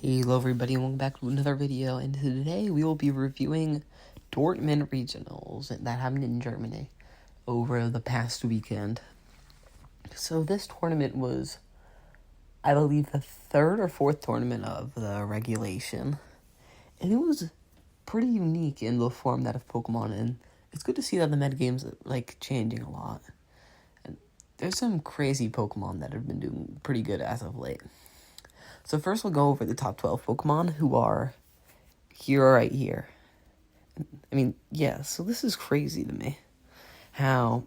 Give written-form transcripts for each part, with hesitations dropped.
Hello everybody and welcome back to another video, and today we will be reviewing Dortmund Regionals that happened in Germany over the past weekend. So this tournament was, I believe, the third or fourth tournament of the regulation, and it was pretty unique in the format of Pokemon, and it's good to see that the metagame's changing a lot. And there's some crazy Pokemon that have been doing pretty good as of late. So first we'll go over the top 12 Pokemon who are right here. So this is crazy to me. How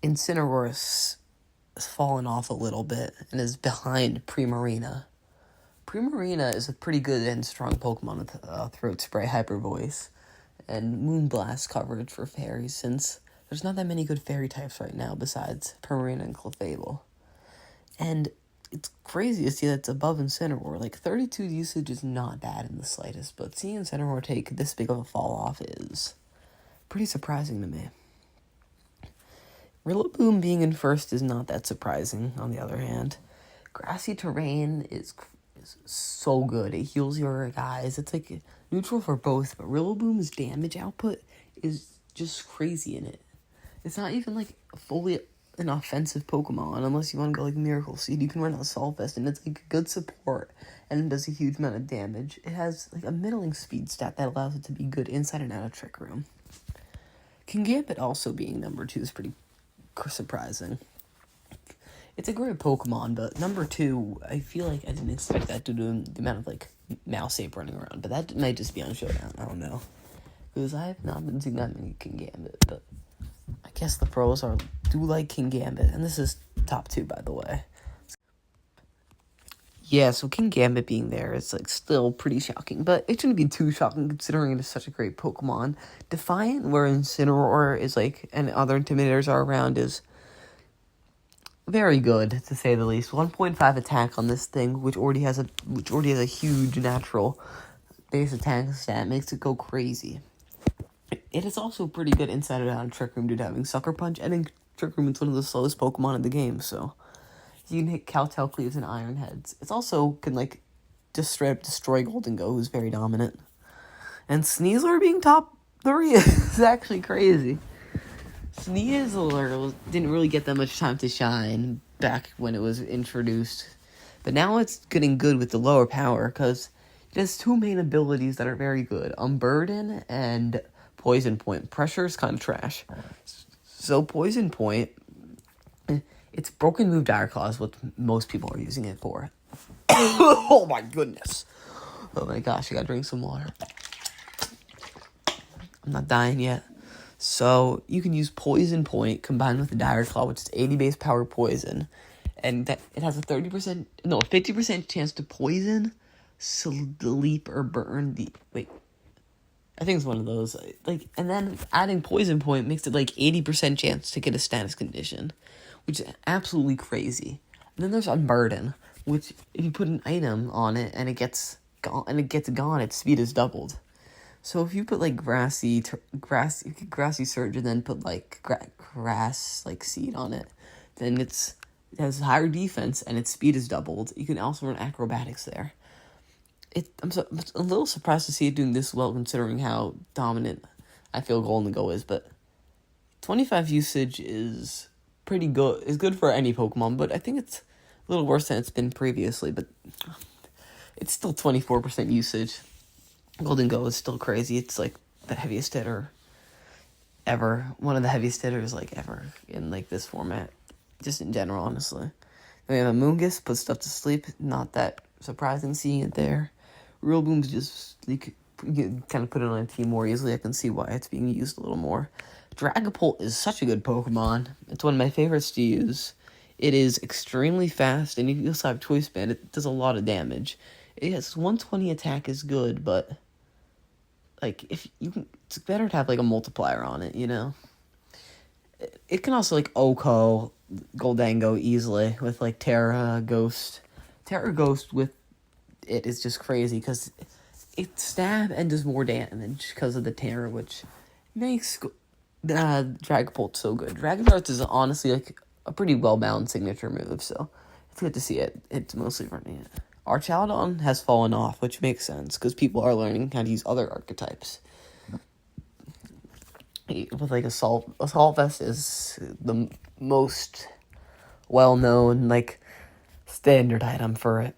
Incineroar has fallen off a little bit and is behind Primarina. Primarina is a pretty good and strong Pokemon with Throat Spray, Hyper Voice, and Moonblast coverage for fairies, since there's not that many good fairy types right now besides Primarina and Clefable. And it's crazy to see that it's above Incineroar. 32 usage is not bad in the slightest, but seeing Incineroar take this big of a fall off is pretty surprising to me. Rillaboom being in first is not that surprising, on the other hand. Grassy Terrain is so good. It heals your guys. It's neutral for both, but Rillaboom's damage output is just crazy in it. It's not even fully an offensive Pokemon, unless you want to go Miracle Seed. You can run Assault Vest, and it's good support, and it does a huge amount of damage. It has a middling speed stat that allows it to be good inside and out of Trick Room. Kingambit also being number 2 is pretty surprising. It's a great Pokemon, but number 2, I feel like I didn't expect that to do the amount of Mouse Ape running around, but that might just be on Showdown. I don't know, because I have not been seeing that many Kingambit, but I guess the pros do like Kingambit, and this is top 2, by the way. Yeah, so Kingambit being there is still pretty shocking, but it shouldn't be too shocking considering it is such a great Pokemon. Defiant, where Incineroar is and other Intimidators are around, is very good, to say the least. 1.5 attack on this thing, which already has a huge natural base attack stat, makes it go crazy. It is also pretty good inside and out of Trick Room due to having Sucker Punch, and in Trick Room it's one of the slowest Pokemon in the game, so you can hit Cowtail Cleaves and Iron Heads. It also can just straight up destroy Gholdengo, who's very dominant. And Sneasler being top 3 is actually crazy. Sneasler didn't really get that much time to shine back when it was introduced, but now it's getting good with the lower power, because it has 2 main abilities that are very good: Unburden and Poison Point. Pressure is kind of trash. So Poison Point, it's Broken Move Dire Claw is what most people are using it for. Oh my goodness. Oh my gosh, I gotta drink some water. I'm not dying yet. So you can use Poison Point combined with the Dire Claw, which is 80 base power poison. And that it has a 50% chance to poison, sleep, or burn I think it's one of those. And then adding Poison Point makes it 80% chance to get a status condition, which is absolutely crazy. And then there's Unburden, which if you put an item on it and it gets gone, its speed is doubled. So if you put Grassy Surge and then put grass Seed on it, then it has higher defense and its speed is doubled. You can also run Acrobatics there. I'm a little surprised to see it doing this well, considering how dominant I feel Gholdengo is, but 25 usage is pretty good. It's good for any Pokemon, but I think it's a little worse than it's been previously, but it's still 24% usage. Gholdengo is still crazy. It's the heaviest hitter ever. One of the heaviest hitters ever in this format, just in general, honestly. Then we have a Moongus, puts stuff to sleep. Not that surprising seeing it there. Rillaboom's just, you can kind of put it on a team more easily. I can see why it's being used a little more. Dragapult is such a good Pokemon. It's one of my favorites to use. It is extremely fast, and if you also have Choice Band, it does a lot of damage. It has 120 attack is good, but it's better to have a multiplier on it, you know? It can also Oko Gholdengo easily with Terra Ghost. Terra Ghost with it is just crazy because it stab and does more damage because of the Terra, which makes Dragapult so good. Dragon Darts is honestly a pretty well-balanced signature move, so it's good to see it. It's mostly running it. Archaludon has fallen off, which makes sense, because people are learning how to use other archetypes. With like Assault Vest is the most well-known, like, standard item for it.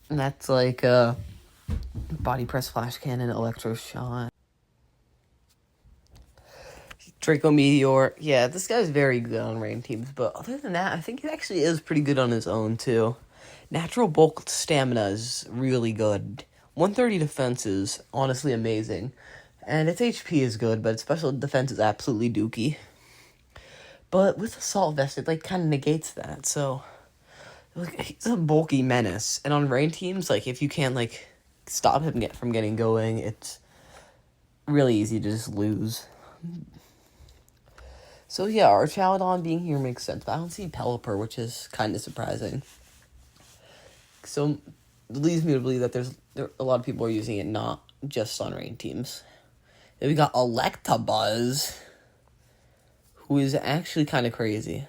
And that's like Body Press, Flash Cannon, Electro Shot, Draco Meteor. Yeah, this guy's very good on rain teams, but other than that, I think he actually is pretty good on his own, too. Natural Bulk Stamina is really good. 130 defense is honestly amazing. And its HP is good, but its special defense is absolutely dookie. But with Assault Vest, it, like, kind of negates that, so... Like, he's a bulky menace. And on rain teams, like, if you can't, like, stop him from getting going, it's really easy to just lose. So, yeah, Archaludon being here makes sense, but I don't see Pelipper, which is kind of surprising. So, it leads me to believe that a lot of people are using it not just on rain teams. Then we got Electabuzz, who is actually kind of crazy.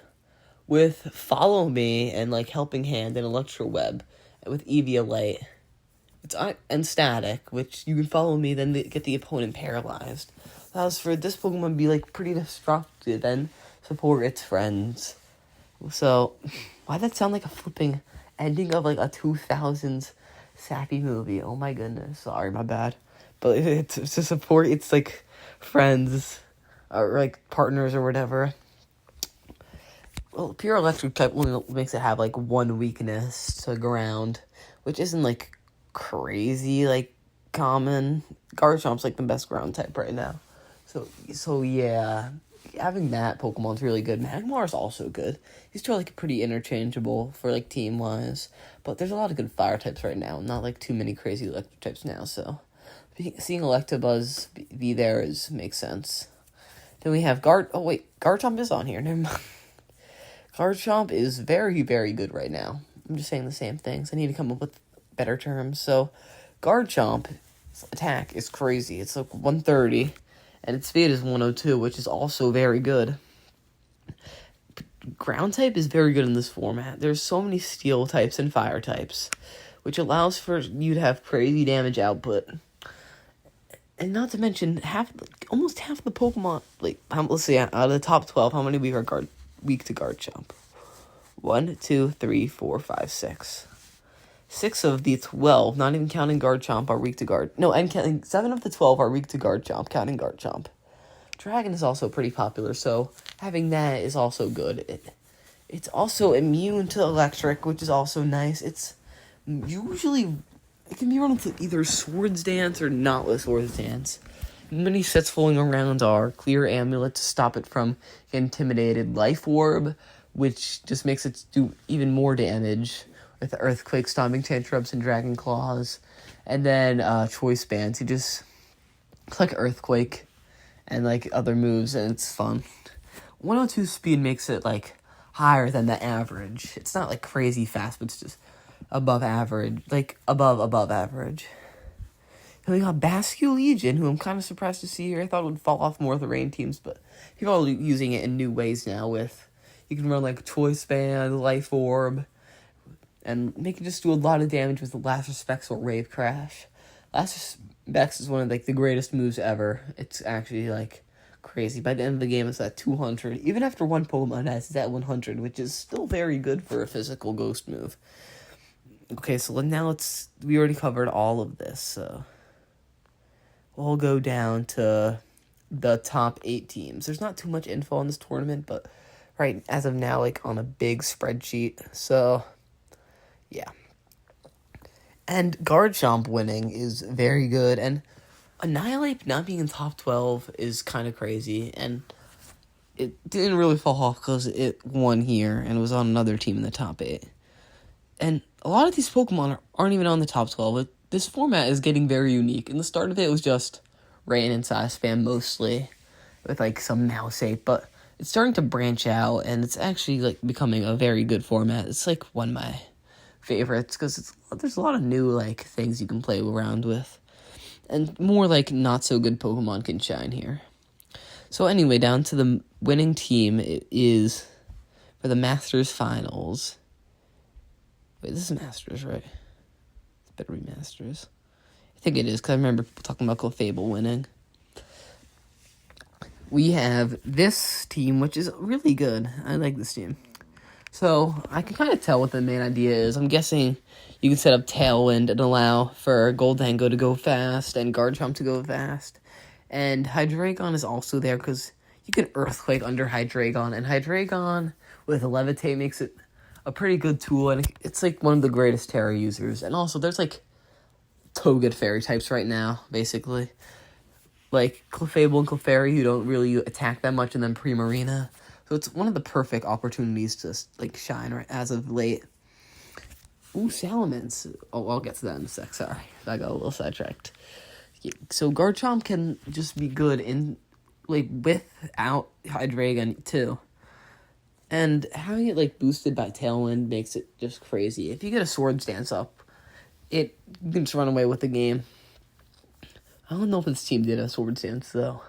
With Follow Me and, like, Helping Hand and Electro Web, and with Eviolite, and Static, which you can follow me, then get the opponent paralyzed. Allows for this Pokemon to be, like, pretty destructive and support its friends. So, why'd that sound like a flipping ending of, like, a 2000s sappy movie? Oh my goodness, sorry, my bad. But it's to support its, like, friends, or, like, partners or whatever. Well, pure electric type only makes it have, like, one weakness to ground, which isn't, like, crazy, like, common. Garchomp's, like, the best ground type right now. So yeah, having that Pokemon's really good. Magmar's also good. These two are, like, pretty interchangeable for, like, team-wise. But there's a lot of good fire types right now. Not, like, too many crazy electric types now, so... Seeing Electabuzz be there makes sense. Then we have Garchomp is on here. Never mind. Garchomp is very, very good right now. I'm just saying the same things. I need to come up with better terms. So, Garchomp's attack is crazy. It's like 130, and its speed is 102, which is also very good. Ground type is very good in this format. There's so many steel types and fire types, which allows for you to have crazy damage output. And not to mention, almost half the Pokemon, like, let's see, out of the top 12, how many weak to Garchomp? 1, 2, 3, 4, 5, 6. 6 of the 12, not even counting Garchomp, are weak to Guard. No, and counting 7 of the 12 are weak to Garchomp, counting Garchomp. Dragon is also pretty popular, so having that is also good. It's also immune to electric, which is also nice. It's usually... It can be run with either Swords Dance or not with Swords Dance. Many sets floating around are Clear Amulet to stop it from intimidated, Life Orb, which just makes it do even more damage with Earthquake, Stomping Tantrums, and Dragon Claws. And then Choice Bands, you just click Earthquake and, like, other moves, and it's fun. 102 speed makes it, like, higher than the average. It's not, like, crazy fast, but it's just above average, like, above average. And we got Basculegion, who I'm kind of surprised to see here. I thought it would fall off more of the rain teams, but people are using it in new ways now with, you can run, like, Choice Band, Life Orb, and make it just do a lot of damage with the Last Respects or Rave Crash. Last Respects is one of, like, the greatest moves ever. It's actually, like, crazy. By the end of the game, it's at 200. Even after one Pokemon has, it's at 100, which is still very good for a physical ghost move. Okay, so now we already covered all of this, so we'll go down to the top 8 teams. There's not too much info on this tournament, but right as of now, like, on a big spreadsheet, so yeah. And Garchomp winning is very good, and Annihilate not being in top 12 is kind of crazy, and it didn't really fall off because it won here, and it was on another team in the top 8. And a lot of these Pokemon aren't even on the top 12. This format is getting very unique. In the start of it was just Rain and Spam mostly, with, like, some Mouseipe, but it's starting to branch out, and it's actually, like, becoming a very good format. It's, like, one of my favorites, because there's a lot of new, like, things you can play around with, and more, like, not-so-good Pokemon can shine here. So anyway, down to the winning team is, for the Masters Finals, Wait, this is Masters, right? It better be Masters. I think it is, because I remember people talking about Clefable winning. We have this team, which is really good. I like this team. So, I can kind of tell what the main idea is. I'm guessing you can set up Tailwind and allow for Gholdengo to go fast and Garchomp to go fast. And Hydreigon is also there because you can Earthquake under Hydreigon. And Hydreigon with Levitate makes it a pretty good tool. And it's like one of the greatest Terra users. And also, there's like 2 good Fairy types right now, basically. Like Clefable and Clefairy, who don't really attack that much, and then Primarina. So it's one of the perfect opportunities to like shine right as of late. Ooh, Salamence. Oh, I'll get to that in a sec. Sorry, I got a little sidetracked. Yeah, so Garchomp can just be good in like without Hydreigon too. And having it like boosted by Tailwind makes it just crazy. If you get a Swords Dance up, you can just run away with the game. I don't know if this team did a Swords Dance though.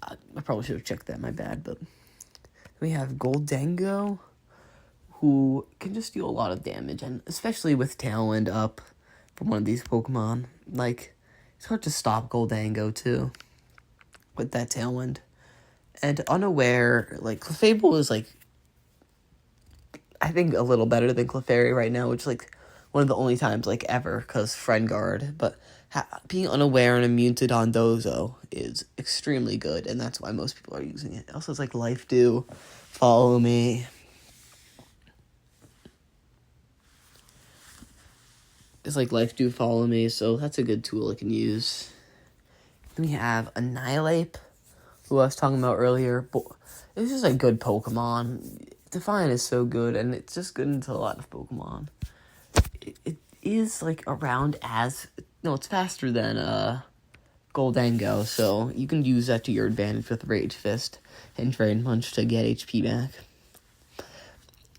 I probably should have checked that, my bad, but we have Gholdengo, who can just deal a lot of damage, and especially with Tailwind up from one of these Pokemon, like, it's hard to stop Gholdengo, too, with that Tailwind. And Unaware, like, Clefable is, like, I think a little better than Clefairy right now, which is, like, one of the only times, like, ever, because Friend Guard, but being Unaware and immune to Dondozo is extremely good, and that's why most people are using it. Also, it's like Life Dew, Follow Me. It's like Life Dew, Follow Me, so that's a good tool I can use. Then we have Annihilate, who I was talking about earlier. It's just a good Pokemon. Defiant is so good, and it's just good into a lot of Pokemon. It is like around as... No, it's faster than Gholdengo, so you can use that to your advantage with Rage Fist and Drain Punch to get HP back.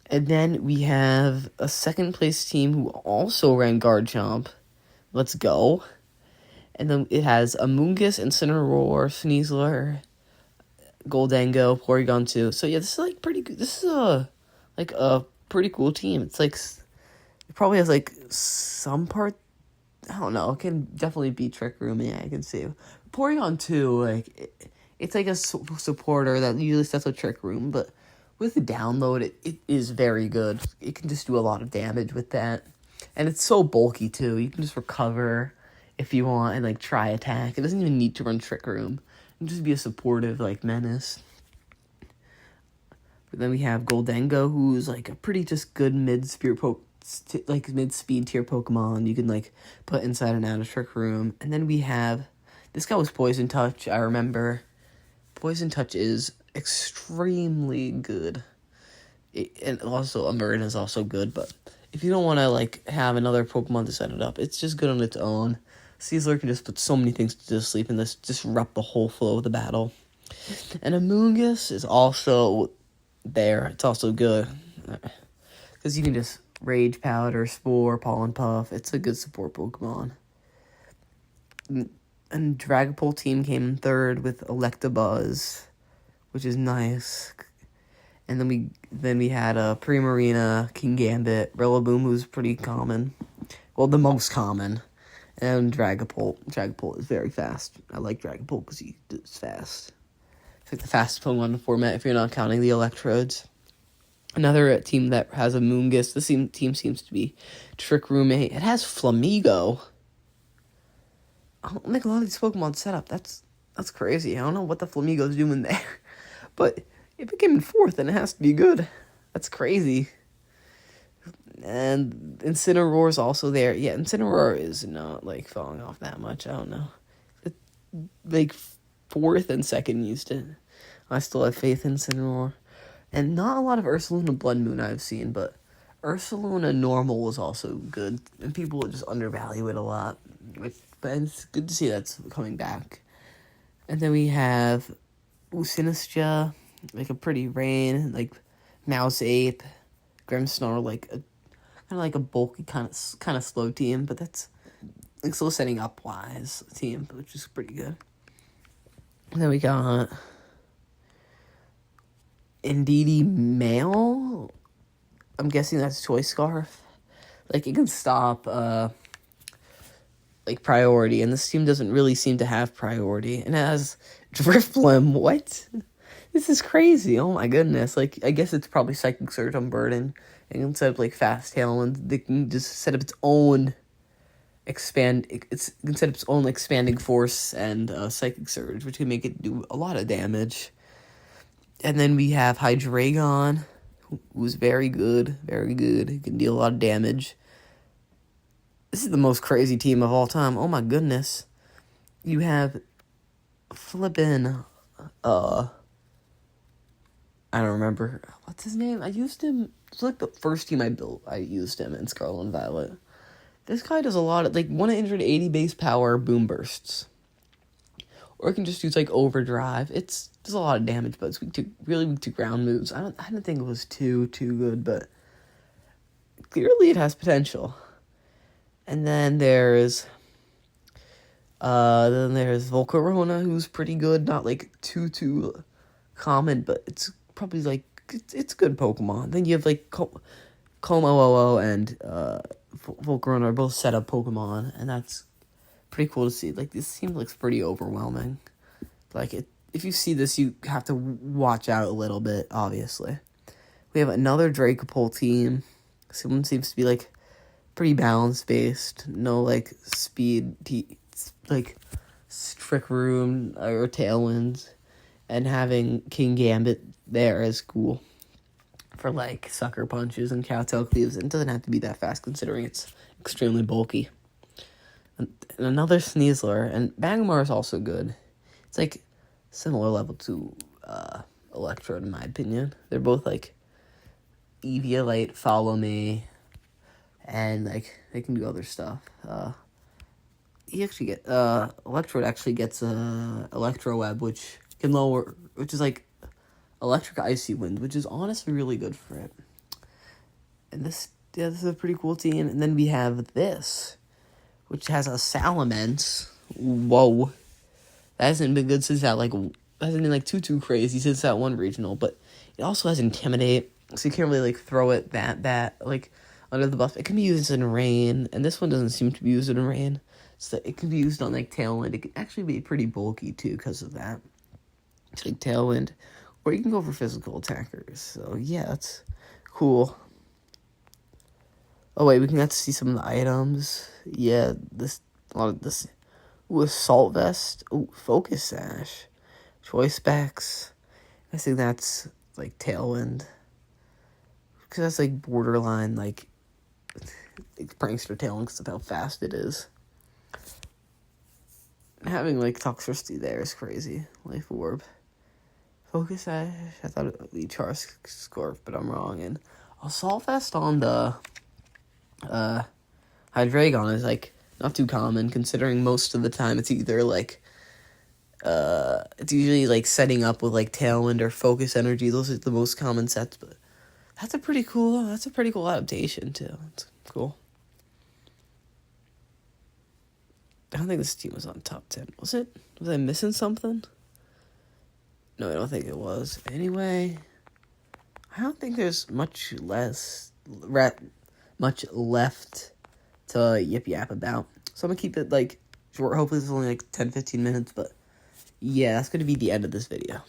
And then we have a second place team who also ran Garchomp. Let's go. And then it has Amoonguss, Incineroar, Sneasler, Gholdengo, Porygon 2. So yeah, this is like pretty good. This is a pretty cool team. It's like it probably has like some part. I don't know. It can definitely beat Trick Room. Yeah, I can see. Porygon 2, like it's like a supporter that usually sets a Trick Room, but with the download, it is very good. It can just do a lot of damage with that. And it's so bulky, too. You can just recover if you want and, like, try attack. It doesn't even need to run Trick Room. It can just be a supportive, like, menace. But then we have Gholdengo, who's, like, a pretty just good mid-speed tier Pokemon. You can, like, put inside and out of Trick Room. And then we have... This guy was Poison Touch, I remember. Poison Touch is extremely good. And also, Amurin is also good, but if you don't want to, like, have another Pokemon to set it up, it's just good on its own. Sneasler can just put so many things to sleep and this disrupt the whole flow of the battle. And Amoonguss is also there. It's also good. Because you can just Rage Powder, Spore, Pollen Puff. It's a good support Pokemon. And Dragapult team came in third with Electabuzz, which is nice. And then we had Primarina, King Gambit, Rillaboom, who's pretty common. Well, the most common. And Dragapult. Dragapult is very fast. I like Dragapult because he's fast. It's like the fastest Pokemon in the format if you're not counting the Electrodes. Another team that has Amoonguss. This team seems to be Trick Room. It has Flamigo. I don't think a lot of these Pokemon set up. That's crazy. I don't know what the Flamigo's doing there. But if it came in fourth, then it has to be good. That's crazy. And Incineroar's also there. Yeah, Incineroar is not, like, falling off that much. I don't know. Like, fourth and second used it. I still have faith in Incineroar. And not a lot of Ursaluna Blood Moon I've seen, but Ursaluna Normal was also good. And people just undervalue it a lot. But it's good to see that's coming back. And then we have Sinistcha, like a pretty Rain, like Mouse Ape, Grimmsnarl, like a kind of like a bulky kind of slow team, but that's like slow setting up wise team, which is pretty good. And then we got Indeedee Male, I'm guessing that's Choice Scarf. Like, it can stop, like, priority, and this team doesn't really seem to have priority. And it has Drifblim. What? This is crazy. Oh my goodness. Like, I guess it's probably Psychic Surge on Burden. And it can set up, like, Fast Tailwind. They can just set up its own it can set up its own expanding force and Psychic Surge, which can make it do a lot of damage. And then we have Hydreigon, who's very good. He can deal a lot of damage. This is the most crazy team of all time. Oh my goodness. You have flippin', I don't remember. What's his name? I used him. It's like the first team I built. I used him in Scarlet and Violet. This guy does a lot of, like, 180 base power boom bursts. Or it can just use, like, overdrive. It does a lot of damage, but it's really weak to ground moves. I didn't think it was too good, but clearly it has potential. And then there's Volcarona, who's pretty good. Not, like, too common, but it's probably, like, it's good Pokemon. Then you have, like, Como and Volcarona are both set up Pokemon, and that's pretty cool to see. Like, this team looks pretty overwhelming. Like, if you see this, you have to watch out a little bit, obviously. We have another Dracopult team. Someone seems to be, like, pretty balance-based. No, like, speed, like, Trick Room or Tailwinds. And having King Gambit there is cool for, like, Sucker Punches and Cowtail Cleaves. It doesn't have to be that fast, considering it's extremely bulky. And another Sneasler, and Magmar is also good. It's, like, similar level to Electrode, in my opinion. They're both, like, Eviolite, Follow Me, and, like, they can do other stuff. Electrode actually gets Electro Web, which is, like, Electric Icy Wind, which is honestly really good for it. And this is a pretty cool team. And then we have this, which has a Salamence. Whoa. That hasn't been good since that, like, hasn't been, like, too crazy since that one regional. But it also has Intimidate, so you can't really, like, throw it that like, under the buff. It can be used in Rain, and this one doesn't seem to be used in Rain. So it can be used on, like, Tailwind. It can actually be pretty bulky, too, because of that. It's, like, Tailwind. Or you can go for physical attackers. So, yeah, that's cool. Oh, wait, we can get to see some of the items. Yeah, a lot of this. Ooh, Assault Vest. Ooh, Focus Sash. Choice Specs. I think that's, like, Tailwind. Because that's, like, borderline, like Prankster Tailwind because of how fast it is. Having, like, Toxtricity there is crazy. Life Orb. Focus Sash. I thought it would be Char's Scarf, but I'm wrong. And Assault Vest on the Hydreigon is, like, not too common, considering most of the time it's either, like, it's usually, like, setting up with, like, Tailwind or Focus Energy. Those are the most common sets, but that's a pretty cool adaptation, too. It's cool. I don't think this team was on top 10. Was it? Was I missing something? No, I don't think it was. Anyway, I don't think there's much left to yip about. So I'm going to keep it, like, short. Hopefully it's only, like, 10-15 minutes, but yeah, that's going to be the end of this video.